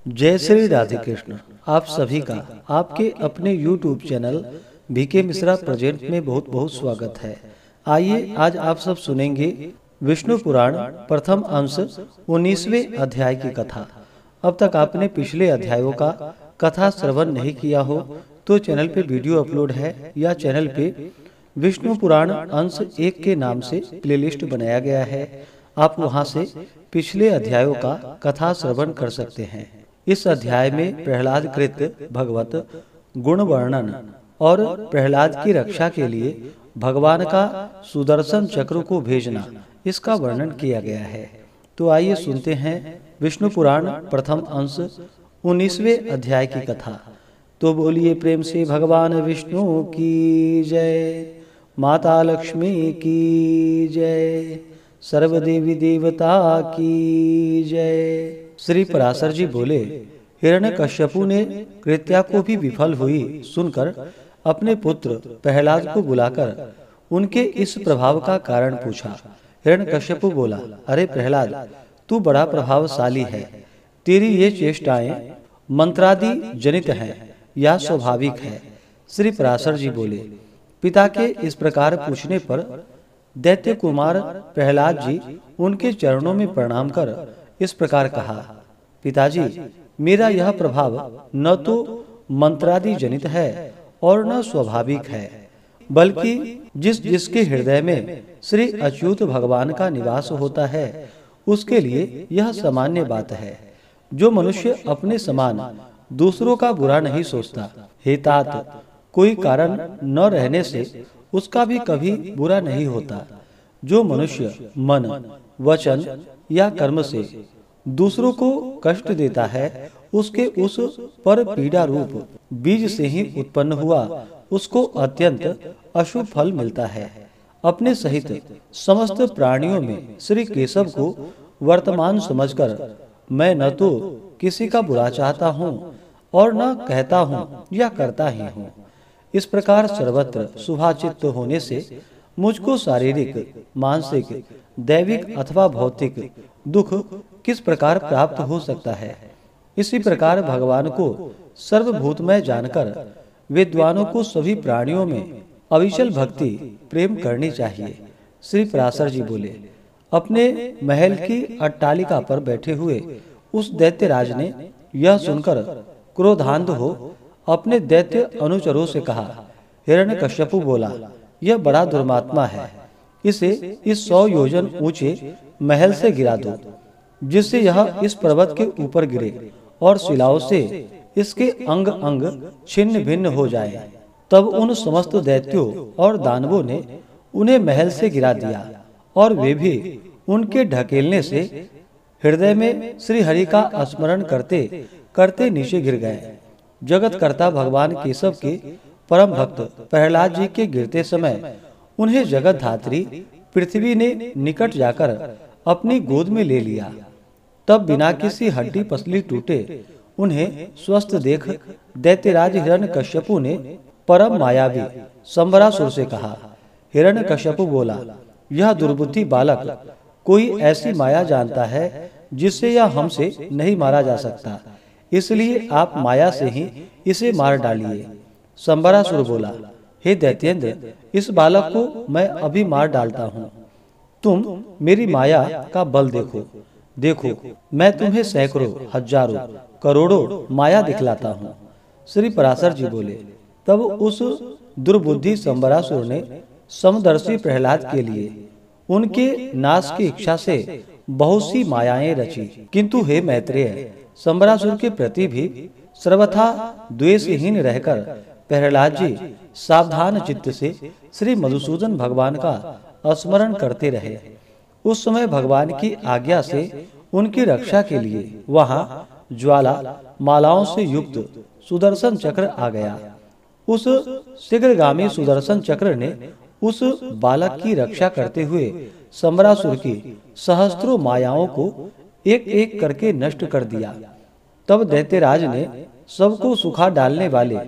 जय श्री राधे कृष्ण। आप सभी का आपके अपने YouTube channel BK Mishra present में बहुत बहुत स्वागत है। आइए आज आप सब सुनेंगे विष्णु पुराण प्रथम अंश 19वें अध्याय की कथा। अब तक आपने पिछले अध्यायों का कथा श्रवण नहीं किया हो तो चैनल पे वीडियो अपलोड है या चैनल पे विष्णु पुराण अंश 1 के नाम से प्लेलिस्ट बनाया गया है। आप वहां से पिछले अध्यायों का कथा श्रवण कर सकते हैं। इस अध्याय में प्रहलाद कृत भगवत गुण वर्णन और प्रहलाद की रक्षा के लिए भगवान का सुदर्शन चक्र को भेजना इसका वर्णन किया गया है। तो आइए सुनते हैं विष्णु पुराण प्रथम अंश 19वें अध्याय की कथा। तो बोलिए प्रेम से भगवान विष्णु की जय, माता लक्ष्मी की जय, सर्वदेवी देवता की जय। श्री पराशर जी बोले, हिरण्यकश्यपु ने कृत्या को भी विफल हुई सुनकर अपने पुत्र प्रहलाद को बुलाकर उनके इस प्रभाव का कारण पूछा। हिरण्यकश्यपु बोला, अरे प्रहलाद, तू बड़ा प्रभावशाली है। तेरी ये चेष्टाएं मंत्रादि जनित हैं या स्वाभाविक है। श्री पराशर जी बोले, पिता के इस प्रकार पूछने पर दैत्य कुमार प्रहलाद जी उनके चरणों में प्रणाम कर इस प्रकार कहा, पिताजी, मेरा यह प्रभाव न तो मंत्रादि जनित है और न स्वाभाविक है, बल्कि जिसके हृदय में श्री अच्युत भगवान का निवास होता है उसके लिए यह सामान्य बात है। जो मनुष्य अपने समान दूसरों का बुरा नहीं सोचता, हे तात, कोई कारण न रहने से उसका भी कभी बुरा नहीं होता। जो मनुष्य मन, वचन या कर्म से दूसरों को कष्ट देता है, उसके उस पर पीड़ा रूप बीज से ही उत्पन्न हुआ उसको अत्यंत अशुभ फल मिलता है। अपने सहित समस्त प्राणियों में श्री केशव को वर्तमान समझकर मैं न तो किसी का बुरा चाहता हूँ और न कहता हूँ या करता ही हूँ। इस प्रकार सर्वत्र शुभाचित्त होने से मुझको शारीरिक, मानसिक, दैविक अथवा भौतिक दुख किस प्रकार प्राप्त हो सकता है। इसी प्रकार भगवान को सर्वभूतमय जानकर विद्वानों को सभी प्राणियों में अविचल भक्ति प्रेम करनी चाहिए। श्री पराशर जी बोले, अपने महल की अट्टालिका पर बैठे हुए उस दैत्यराज ने यह सुनकर क्रोधान्ध हो अपने दैत्य अनुचरों से कहा। हिरण्यकश्यपु बोला, यह बड़ा दुर्मात्मा है, इसे इस 100 योजन ऊंचे महल से गिरा दो, जिससे यह इस पर्वत के ऊपर गिरे और शिलाओं से इसके अंग अंग छिन्न भिन्न हो जाए। तब उन समस्त दैत्यों और दानवों ने उन्हें महल से गिरा दिया और वे भी उनके ढकेलने से हृदय में श्री हरि का स्मरण करते करते नीचे गिर गए। जगत कर्ता भगवान केशव के परम भक्त प्रहलाद जी के गिरते समय उन्हें जगत धात्री पृथ्वी ने निकट जाकर अपनी गोद में ले लिया। तब बिना किसी हड्डी पसली टूटे उन्हें स्वस्थ देख दैत्यराज हिरण्यकश्यपु ने परम मायावी संबरासुर से कहा। हिरण्यकश्यपु बोला, यह दुर्बुद्धि बालक कोई ऐसी माया जानता है जिससे यह हमसे नहीं मारा जा सकता, इसलिए आप माया से ही इसे मार डालिए। संबरासुर बोला, हे दैत्येंद्र, इस बालक को मैं अभी मार डालता हूँ। तुम मेरी माया का बल देखो। देखो, मैं तुम्हें सैकड़ों, हजारों, करोड़ों माया दिखलाता हूँ। श्री पराशर जी बोले, तब उस दुर्बुद्धि संबरासुर ने समदर्शी प्रहलाद के लिए उनके नाश की इच्छा से बहुत सी मायाएं रची, किंतु हे मैत्रेय, संबरासुर के प्रति भी सर्वथा द्वेषहीन रहकर प्रहलाद जी सावधान चित्त से श्री मधुसूदन भगवान का स्मरण करते रहे। उस समय भगवान की आज्ञा से उनकी रक्षा के लिए वहां ज्वाला मालाओं से युक्त सुदर्शन चक्र आ गया। उस शीघ्रगामी सुदर्शन चक्र ने उस बालक की रक्षा करते हुए संबरासुर की सहस्त्रों मायाओं को एक एक करके नष्ट कर दिया। तब दैत्यराज ने सबको सुखा डालने वाले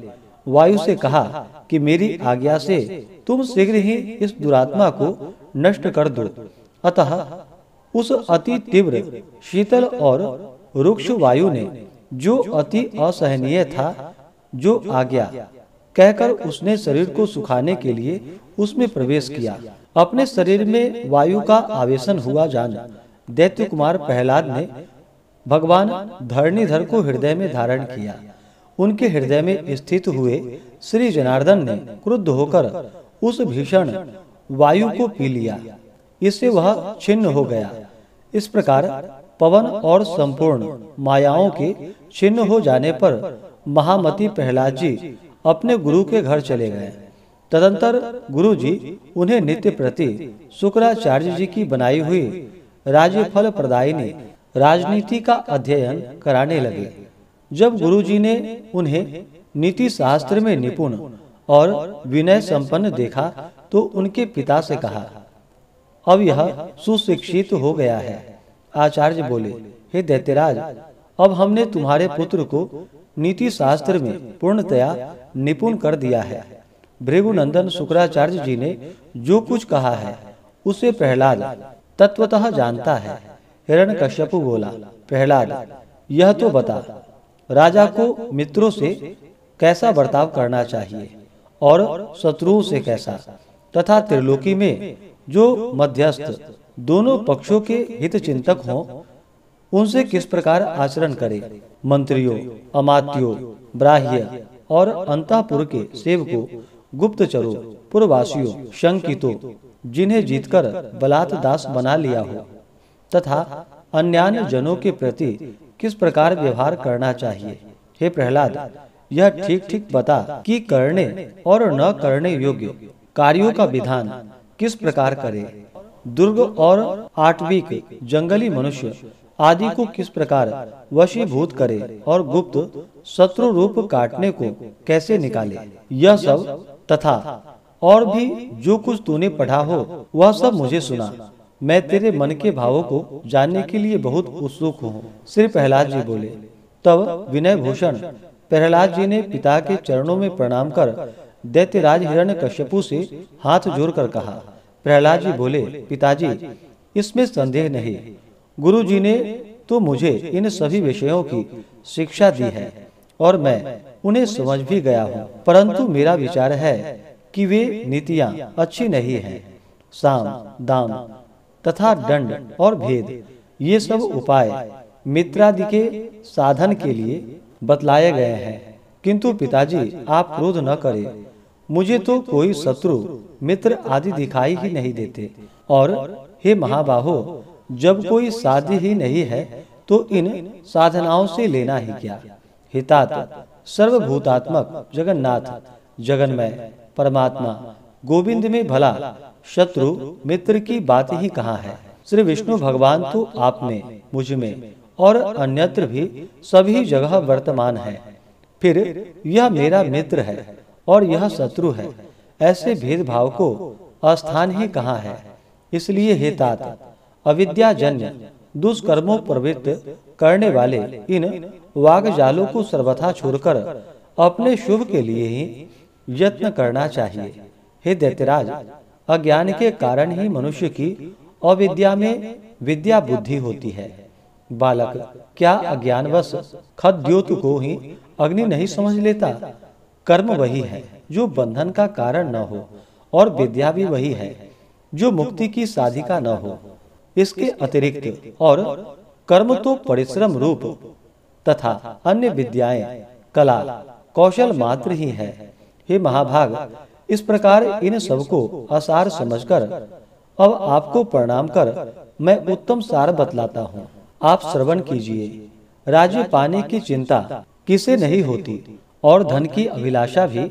वायु से कहा कि मेरी आज्ञा से तुम शीघ्र ही इस दुरात्मा को नष्ट कर दो। अतः उस अति तीव्र शीतल और रुक्ष वायु ने जो अति असहनीय था, जो आज्ञा कहकर उसने शरीर को सुखाने के लिए उसमें प्रवेश किया। अपने शरीर में वायु का आवेशन हुआ जान दैत्य कुमार प्रहलाद ने भगवान धरणीधर को हृदय में धारण किया। उनके हृदय में स्थित हुए श्री जनार्दन ने क्रुद्ध होकर उस भीषण वायु को पी लिया। इससे वह छिन्न हो गया। इस प्रकार पवन और संपूर्ण मायाओं के छिन्न हो जाने पर महामती प्रहलाद जी अपने गुरु के घर चले गए। तदंतर गुरु जी उन्हें नित्य प्रति शुक्राचार्य जी की बनाई हुई राज्यफल प्रदायिनी राजनीति का अध्ययन कराने लगे। जब गुरु जी ने उन्हें नीति शास्त्र में निपुण और विनय संपन्न देखा तो उनके पिता से कहा, अब यह सुशिक्षित हो गया है। आचार्य बोले, हे दैत्यराज, अब हमने तुम्हारे पुत्र को नीति शास्त्र में पूर्णतया निपुण कर दिया है। भृगुनंदन शुक्राचार्य जी ने जो कुछ कहा है उसे प्रहलाद तत्वतः जानता है। हिरण्यकश्यप बोला, प्रहलाद, यह तो बता, राजा को मित्रों से कैसा बर्ताव करना चाहिए और शत्रुओं से कैसा, तथा त्रिलोकी में जो मध्यस्थ दोनों पक्षों के हित चिंतक हों उनसे किस प्रकार आचरण करे। मंत्रियों, अमात्यों, ब्राह्य और अंतःपुर के सेवकों, गुप्तचरों, पुरवासियों, शंकितों, जिन्हें जीतकर बलात् दास बना लिया हो, तथा अन्यान्य जनों के प्रति किस प्रकार व्यवहार करना चाहिए। हे प्रहलाद, यह ठीक ठीक बता कि करने और न करने योग्य कार्यों का विधान किस प्रकार करे। दुर्ग और आटविक जंगली मनुष्य आदि को किस प्रकार वशीभूत करे और गुप्त शत्रु रूप काटने को कैसे निकाले। यह सब तथा और भी जो कुछ तूने पढ़ा हो वह सब मुझे सुना। मैं तेरे मन के भावों को जानने के लिए बहुत उत्सुक हूँ। श्री प्रहलाद जी बोले। तब विनय भूषण प्रहलाद जी ने पिता के चरणों में प्रणाम कर दैत्यराज हिरण्यकश्यपु से हाथ जोड़कर कहा। प्रहलाद जी बोले, पिताजी, इसमें संदेह नहीं, गुरु जी ने तो मुझे इन सभी विषयों की शिक्षा दी है और मैं उन्हें समझ भी गया हूँ, परंतु मेरा विचार है कि वे नीतियाँ अच्छी नहीं हैं। साम, दाम तथा दंड और भेद, ये सब उपाय मित्रादि के साधन के लिए बतलाए गए हैं। किंतु पिताजी, आप क्रोध न करें, मुझे तो कोई शत्रु मित्र आदि दिखाई ही नहीं देते। और हे महाबाहो, जब कोई साध्य ही नहीं है तो इन साधनाओं से लेना ही क्या। हितात सर्वभूतात्मक जगन्नाथ जगन्मय परमात्मा गोविंद में भला शत्रु मित्र की बात ही कहाँ है। श्री विष्णु भगवान तो आप में, मुझ में और अन्यत्र भी सभी जगह वर्तमान है। फिर यह मेरा मित्र है और यह शत्रु है, ऐसे भेदभाव को अस्थान ही कहाँ है। इसलिए हे तात, अविद्याजन्य दुष्कर्मों प्रवृत्त करने वाले इन वागजालों को सर्वथा छोड़कर अपने शुभ के लिए ही यत्न करना चाहिए। हे दैत्यराज, अज्ञान के कारण ही मनुष्य की अविद्या में विद्या बुद्धि होती है। बालक, क्या अज्ञानवश खद्योत को ही अग्नि नहीं समझ लेता। कर्म वही है जो बंधन का कारण न हो, और विद्या भी वही है जो मुक्ति की साधिका न हो। इसके अतिरिक्त और कर्म तो परिश्रम रूप तथा अन्य विद्याएं कला कौशल मात्र ही है। हे महाभाग, इस प्रकार इन सबको असार समझकर अब आपको प्रणाम कर मैं उत्तम सार बतलाता हूँ। आप श्रवण कीजिए। राज्य पाने की चिंता किसे नहीं होती और धन की अभिलाषा भी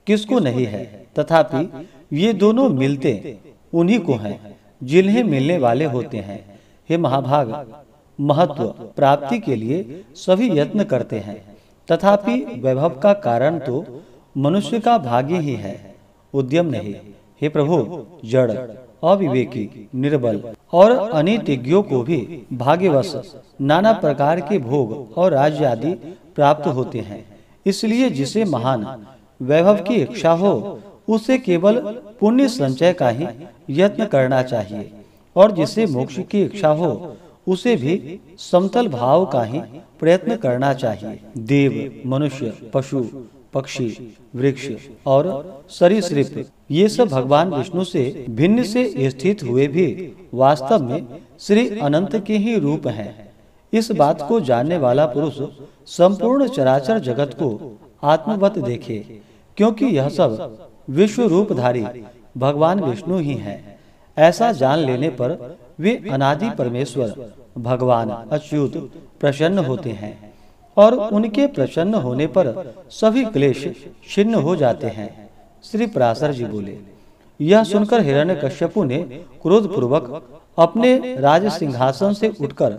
किसको नहीं है, तथापि ये दोनों मिलते उन्हीं को हैं जिन्हें मिलने वाले होते हैं। हे महाभाग, महत्व प्राप्ति के लिए सभी यत्न करते हैं, तथापि वैभव का कारण तो मनुष्य का भाग्य ही है, उद्यम नहीं। हे प्रभु, जड़ अविवेकी निर्बल और अनितिज्ञों को भी भाग्यवश नाना प्रकार के भोग और राज्य आदि प्राप्त होते हैं। इसलिए जिसे महान वैभव की इच्छा हो उसे केवल पुण्य संचय का ही यत्न करना चाहिए, और जिसे मोक्ष की इच्छा हो उसे भी समतल भाव का ही प्रयत्न करना चाहिए। देव, मनुष्य, पशु, पक्षी, वृक्ष और सरीसृप ये सब भगवान विष्णु से भिन्न से स्थित हुए भी वास्तव में श्री अनंत के ही रूप हैं। इस बात को जानने वाला पुरुष संपूर्ण चराचर जगत को आत्मवत देखे, क्योंकि यह सब विश्व रूपधारी भगवान विष्णु ही हैं। ऐसा जान लेने पर वे अनादि परमेश्वर भगवान अच्युत प्रसन्न होते हैं और उनके प्रसन्न होने पर सभी क्लेश छिन्न हो जाते हैं। श्री पराशर जी बोले, यह सुनकर हिरण्यकश्यपु ने क्रोधपूर्वक अपने राज सिंहासन से उठकर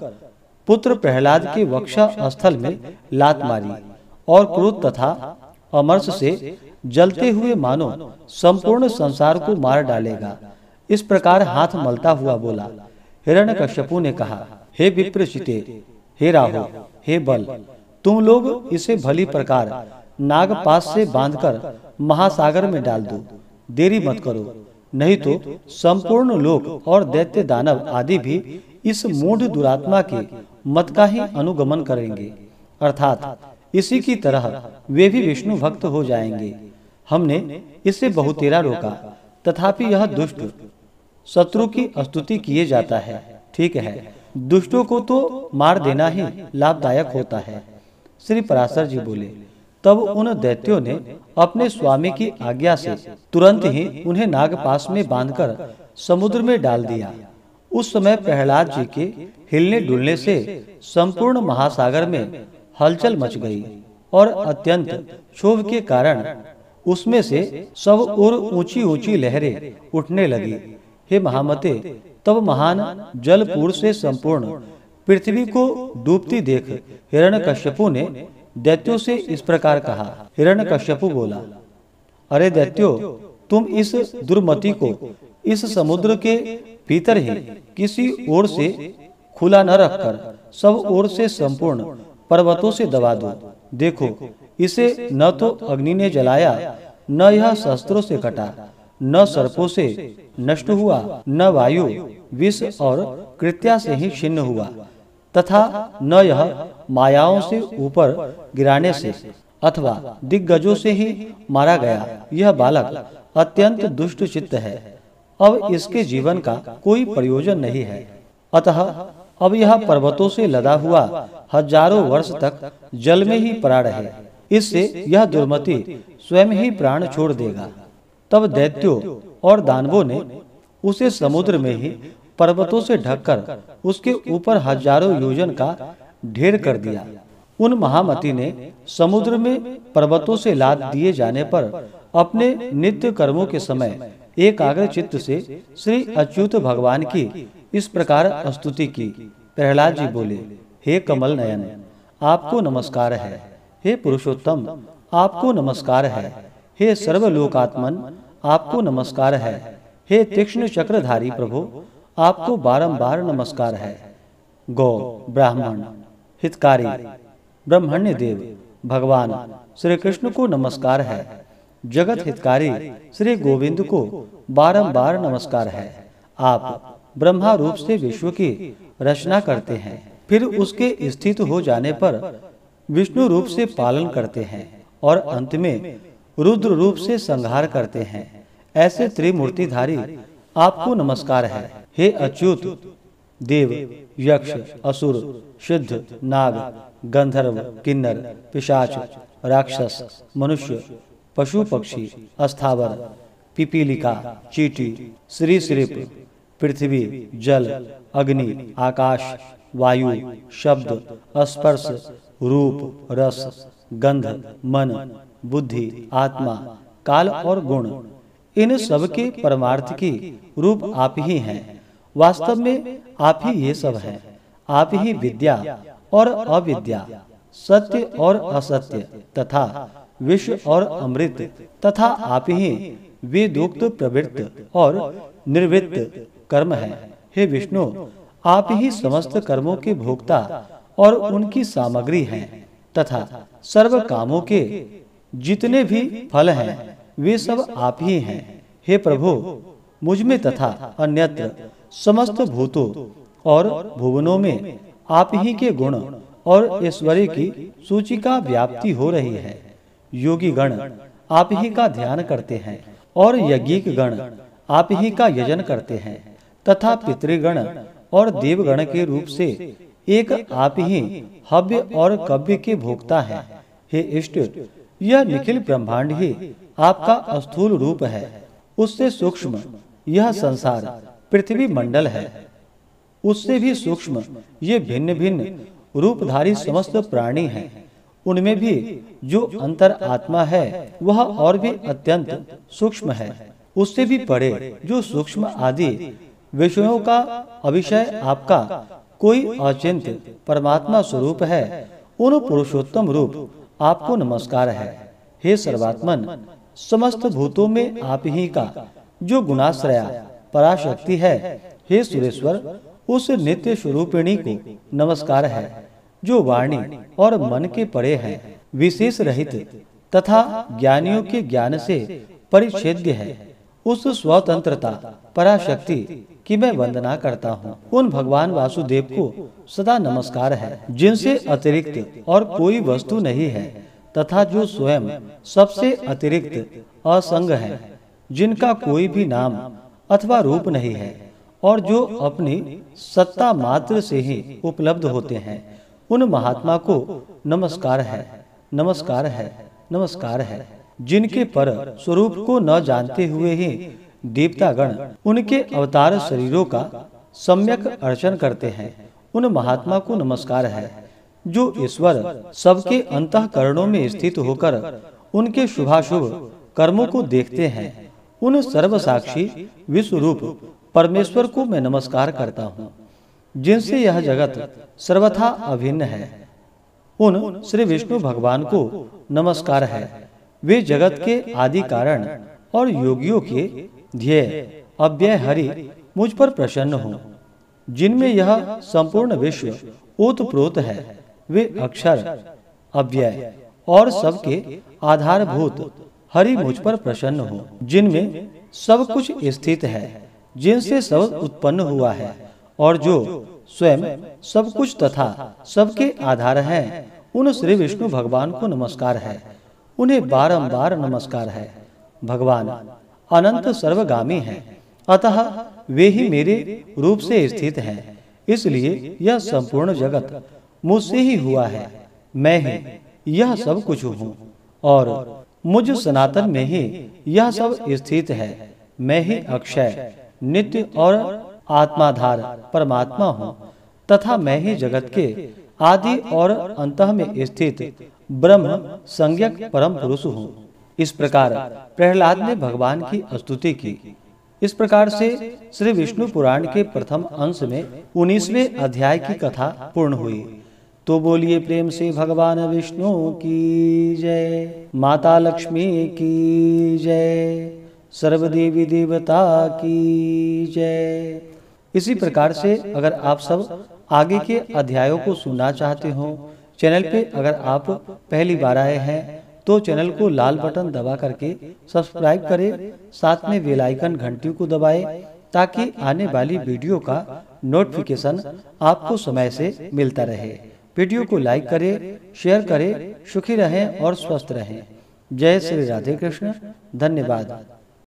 पुत्र प्रहलाद के वक्षा स्थल में लात मारी और क्रोध तथा अमर्ष से जलते हुए मानो संपूर्ण संसार को मार डालेगा, इस प्रकार हाथ मलता हुआ बोला। हिरण्यकश्यपु ने कहा, हे विप्रचिते, हे राहु, हे बल, तुम लोग इसे भली प्रकार नागपाश से बांधकर महासागर में डाल दो। देरी मत करो, नहीं तो संपूर्ण लोक और दैत्य दानव आदि भी इस मूढ़ दुरात्मा के मत का ही अनुगमन करेंगे, अर्थात इसी की तरह वे भी विष्णु भक्त हो जाएंगे। हमने इसे बहुतेरा रोका, तथापि यह दुष्ट शत्रु की स्तुति किए जाता है। ठीक है, दुष्टों को तो मार देना ही लाभदायक होता है। श्री पराशर जी बोले, तब उन दैत्यों ने अपने स्वामी की आज्ञा से तुरंत ही उन्हें नागपाश में बांधकर समुद्र में डाल दिया। उस समय प्रहलाद जी के हिलने डुलने से संपूर्ण महासागर में हलचल मच गई और अत्यंत क्षोभ के कारण उसमें से सब ओर ऊंची ऊंची लहरें उठने लगी। हे महामते, तब महान जलपूर से संपूर्ण पृथ्वी को डूबती देख हिरण्यकश्यपु ने दैत्यों से इस प्रकार कहा। हिरण्यकश्यपु बोला, अरे दैत्यों, तुम इस दुर्मति को इस समुद्र के भीतर ही किसी ओर से खुला न रखकर सब ओर से संपूर्ण पर्वतों से दबा दो। देखो, इसे न तो अग्नि ने जलाया, न यह शस्त्रों से कटा, न सर्पों से नष्ट हुआ, न वायु विष और कृत्या से ही छिन्न हुआ, तथा न यह मायाओं से ऊपर गिराने से अथवा दिग्गजों से ही मारा गया। यह बालक अत्यंत दुष्ट चित्त है, अब इसके जीवन का कोई प्रयोजन नहीं है। अतः अब यह पर्वतों से लदा हुआ हजारों वर्ष तक जल में ही पड़ा रहे, इससे यह दुर्मति स्वयं ही प्राण छोड़ देगा। तब दैत्यों और दानवों ने उसे समुद्र में ही पर्वतों से ढककर उसके ऊपर हजारों योजन का ढेर कर दिया। उन महामती ने समुद्र में पर्वतों से लाद दिए जाने पर अपने नित्य कर्मों के समय एकाग्र चित्त से श्री अच्युत भगवान की इस प्रकार स्तुति की। प्रहलाद जी बोले, हे कमल नयन, आपको नमस्कार है। हे पुरुषोत्तम, आपको नमस्कार है। हे सर्वलोकात्मन, आपको नमस्कार है। हे तीक्ष्ण चक्रधारी प्रभु, आपको बारंबार नमस्कार है। गौ, ब्राह्मण, हितकारी, ब्रह्मण्य देव भगवान श्री कृष्ण को नमस्कार है। जगत हितकारी श्री गोविंद को बारंबार नमस्कार है। आप ब्रह्मा रूप से विश्व की रचना करते हैं, फिर उसके स्थित हो जाने पर विष्णु रूप से पालन करते हैं और अंत में रुद्र रूप से संहार करते हैं। ऐसे त्रिमूर्तिधारी आपको नमस्कार है। हे अच्युत, देव, यक्ष, असुर, सिद्ध, नाग, गंधर्व, किन्नर, पिशाच, राक्षस, मनुष्य, पशु पक्षी, अस्थावर, पिपीलिका, चींटी, सरीसृप, पृथ्वी, जल, अग्नि, आकाश, वायु, शब्द, स्पर्श, रूप, रस, गंध, मन, बुद्धि, आत्मा, काल और गुण, इन सब के परमार्थ की रूप आप ही हैं। वास्तव में आप ही ये सब हैं। आप ही विद्या और अविद्या, सत्य और असत्य तथा विश्व और अमृत तथा आप ही वेदोक्त प्रवृत्त और निर्वृत्त कर्म है। हे विष्णु, आप ही समस्त कर्मों के भोक्ता और उनकी सामग्री हैं तथा सर्व कामों के जितने भी फल हैं वे सब आप ही हैं। हे प्रभु, मुझ में तथा अन्यत्र समस्त भूतों और भुवनों में आप ही के गुण और ऐश्वर्य की सूची का व्याप्ति हो रही है। योगी गण आप ही का ध्यान करते हैं और यज्ञिक गण आप ही का यजन करते हैं तथा पितृगण और देवगण के रूप से एक आप ही हव्य और कव्य के भोक्ता हैं। हे इष्ट, यह निखिल ब्रह्मांड ही आपका स्थूल रूप है। उससे सूक्ष्म यह संसार पृथ्वी मंडल है। उससे भी सूक्ष्म ये भिन्न भिन्न रूपधारी समस्त प्राणी हैं। उनमें भी जो अंतर आत्मा है वह और भी अत्यंत सूक्ष्म है। उससे भी परे जो सूक्ष्म आदि विषयों का अविषय आपका कोई अचिंत्य परमात्मा स्वरूप है, उन पुरुषोत्तम रूप आपको नमस्कार है। हे सर्वात्मन, समस्त भूतों में आप ही का जो गुणाश्रया पराशक्ति है, हे सुरेश्वर, उस नित्य स्वरूपिणी को नमस्कार है जो वाणी और मन के परे है, विशेष रहित तथा ज्ञानियों के ज्ञान से परिच्छेद्य है। उस स्वतंत्रता पराशक्ति की मैं वंदना करता हूँ। उन भगवान वासुदेव को सदा नमस्कार है जिनसे अतिरिक्त और कोई वस्तु नहीं है तथा जो स्वयं सबसे अतिरिक्त असंग है, जिनका कोई भी नाम अथवा रूप नहीं है और जो अपनी सत्ता मात्र से ही उपलब्ध होते हैं, उन महात्मा को नमस्कार है, नमस्कार है, नमस्कार है। जिनके पर स्वरूप को न जानते हुए ही देवतागण उनके अवतार शरीरों का सम्यक अर्चन करते हैं, उन महात्मा को नमस्कार है। जो ईश्वर सबके अंतःकरणों में स्थित होकर उनके शुभाशुभ कर्मों को देखते हैं, उन सर्वसाक्षी विश्वरूप परमेश्वर को मैं नमस्कार करता हूँ, जिनसे यह जगत सर्वथा अभिन्न है। उन श्री विष्णु भगवान को नमस्कार है। वे जगत के आदि कारण और योगियों के ध्येय अव्यय हरि मुझ पर प्रसन्न हो, जिनमें यह संपूर्ण विश्व ओतप्रोत है। वे अक्षर अव्यय और सबके आधारभूत हरि मुझ पर प्रसन्न हो, जिनमें सब कुछ स्थित है, जिनसे सब उत्पन्न हुआ है और जो स्वयं सब कुछ तथा सबके आधार हैं, उन श्री विष्णु भगवान को नमस्कार है। उन्हें बारंबार नमस्कार है। भगवान अनंत सर्वगामी हैं, अतः वे ही मेरे रूप से स्थित हैं। इसलिए यह संपूर्ण जगत मुझसे ही हुआ है। मैं ही यह सब कुछ हूँ और मुझ सनातन में ही यह सब स्थित है। मैं ही अक्षय नित्य और आत्माधार परमात्मा हूँ तथा मैं ही जगत के आदि और अंतः में स्थित ब्रह्म संज्ञक परम पुरुष हूँ। इस प्रकार प्रहलाद ने भगवान की स्तुति की। इस प्रकार से श्री विष्णु पुराण के प्रथम अंश में 19वें अध्याय की कथा पूर्ण हुई। तो बोलिए प्रेम से भगवान विष्णु की जय, माता लक्ष्मी की जय, सर्वदेवी देवता की जय। इसी प्रकार से अगर आप सब आगे के अध्यायों को सुनना चाहते हो, चैनल पे अगर आप पहली बार आए हैं तो चैनल को लाल बटन दबा करके सब्सक्राइब करें, साथ में बेल आइकन घंटी को दबाएं ताकि आने वाली वीडियो का नोटिफिकेशन आपको समय से मिलता रहे। वीडियो को लाइक करें, शेयर करें। सुखी रहें और स्वस्थ रहें। जय श्री राधे कृष्ण। धन्यवाद।